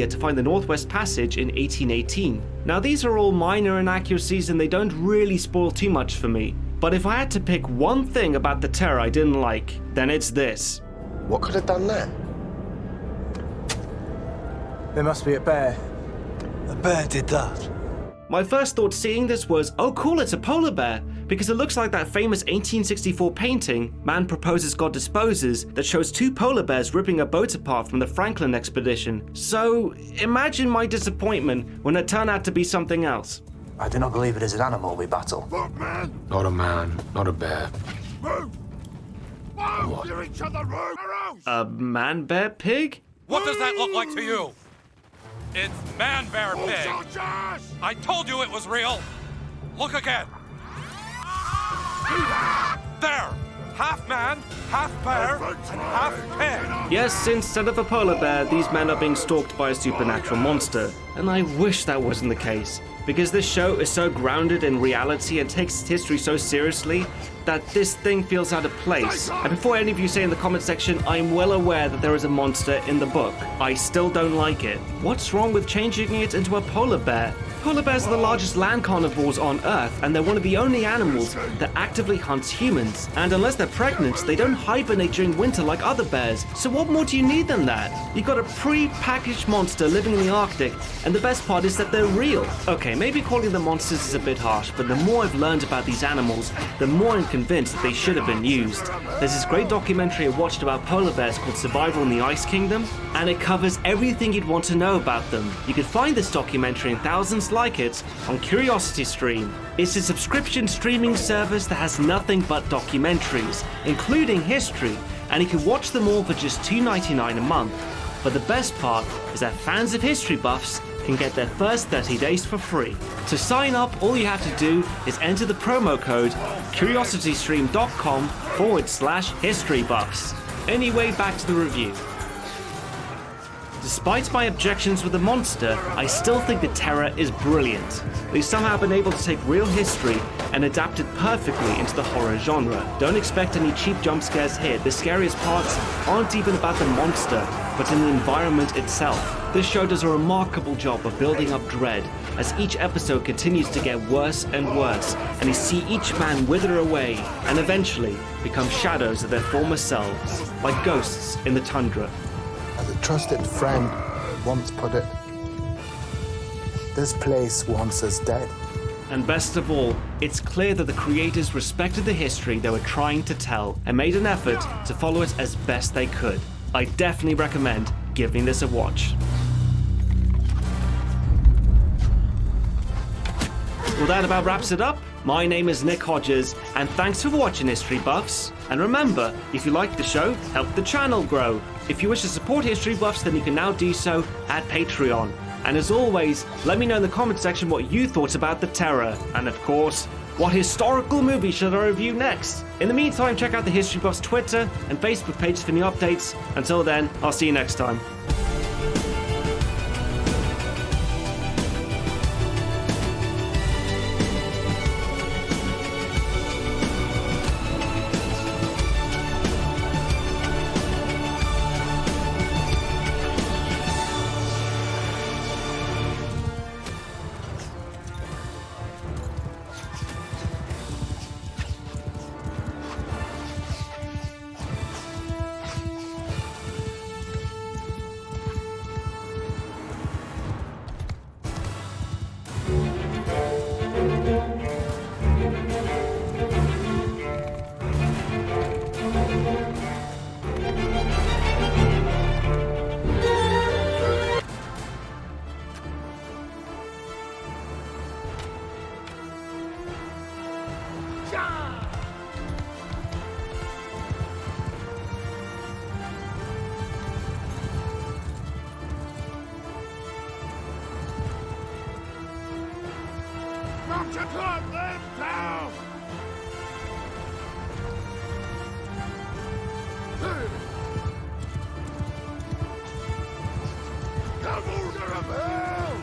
failure to find the Northwest Passage in 1818. Now these are all minor inaccuracies and they don't really spoil too much for me. But if I had to pick one thing about the Terror I didn't like, then it's this. What could have done that? There must be a bear. A bear did that. My first thought seeing this was, oh cool, it's a polar bear, because it looks like that famous 1864 painting, Man Proposes, God Disposes, that shows two polar bears ripping a boat apart from the Franklin expedition. So imagine my disappointment when it turned out to be something else. I do not believe it is an animal we battle. Look, man! Not a man, not a bear. Move! Move! What? You each other move! Arrows! A man bear pig? What does that look like to you? It's Man Bear All Pig. soldiers! I told you it was real. Look again. There. Half man, half bear, and half pig. Yes, instead of a polar bear, these men are being stalked by a supernatural monster. And I wish that wasn't the case, because this show is so grounded in reality and takes its history so seriously that this thing feels out of place. And before any of you say in the comment section, I'm well aware that there is a monster in the book, I still don't like it. What's wrong with changing it into a polar bear? Polar bears are the largest land carnivores on Earth, and they're one of the only animals that actively hunts humans. And unless they're pregnant, they don't hibernate during winter like other bears. So what more do you need than that? You got a pre-packaged monster living in the Arctic, and the best part is that they're real. Okay, maybe calling them monsters is a bit harsh, but the more I've learned about these animals, the more I'm convinced that they should have been used. There's this great documentary I watched about polar bears called Survival in the Ice Kingdom, and it covers everything you'd want to know about them. You can find this documentary and thousands like it on CuriosityStream. It's a subscription streaming service that has nothing but documentaries, including history, and you can watch them all for just $2.99 a month. But the best part is that fans of history buffs can get their first 30 days for free. To sign up, all you have to do is enter the promo code curiositystream.com/historybuffs. Anyway, back to the review. Despite my objections with the monster, I still think the Terror is brilliant. They've somehow been able to take real history and adapt it perfectly into the horror genre. Don't expect any cheap jump scares here. The scariest parts aren't even about the monster, but in the environment itself. This show does a remarkable job of building up dread as each episode continues to get worse and worse, and you see each man wither away and eventually become shadows of their former selves, like ghosts in the tundra. As a trusted friend once put it, this place wants us dead. And best of all, it's clear that the creators respected the history they were trying to tell and made an effort to follow it as best they could. I definitely recommend giving this a watch. Well, that about wraps it up. My name is Nick Hodges, and thanks for watching History Buffs. And remember, if you like the show, help the channel grow. If you wish to support History Buffs, then you can now do so at Patreon. And as always, let me know in the comment section what you thought about the Terror. And of course, what historical movie should I review next? In the meantime, check out the History Buffs Twitter and Facebook pages for new updates. Until then, I'll see you next time. Not to cut them down! Double the rebel!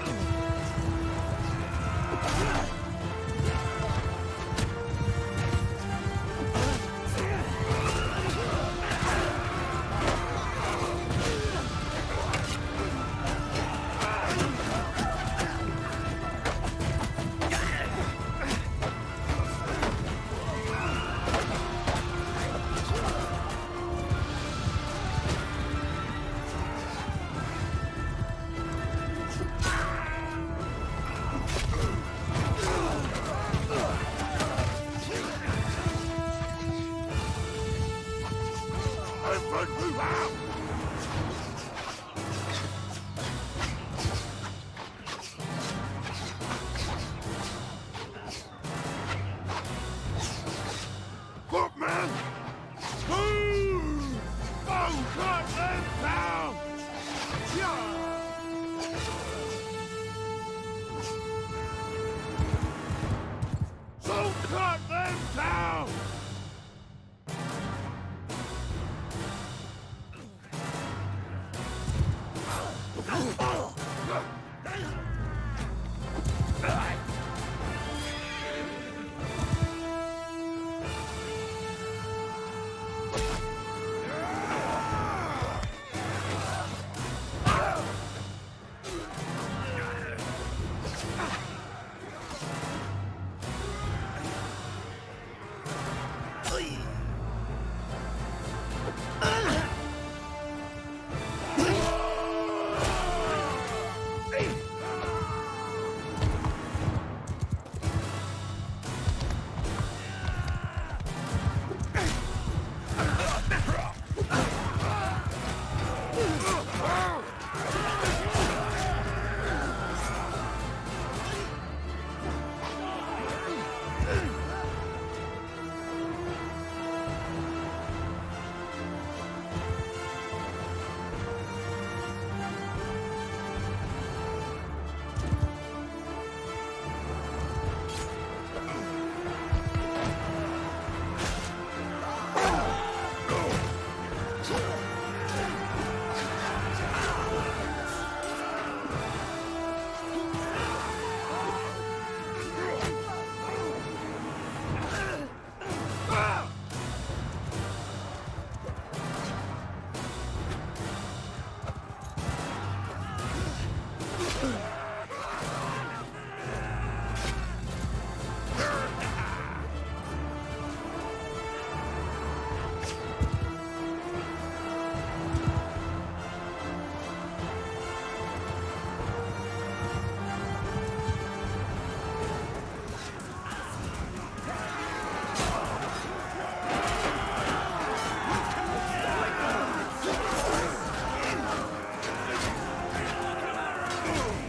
Ugh!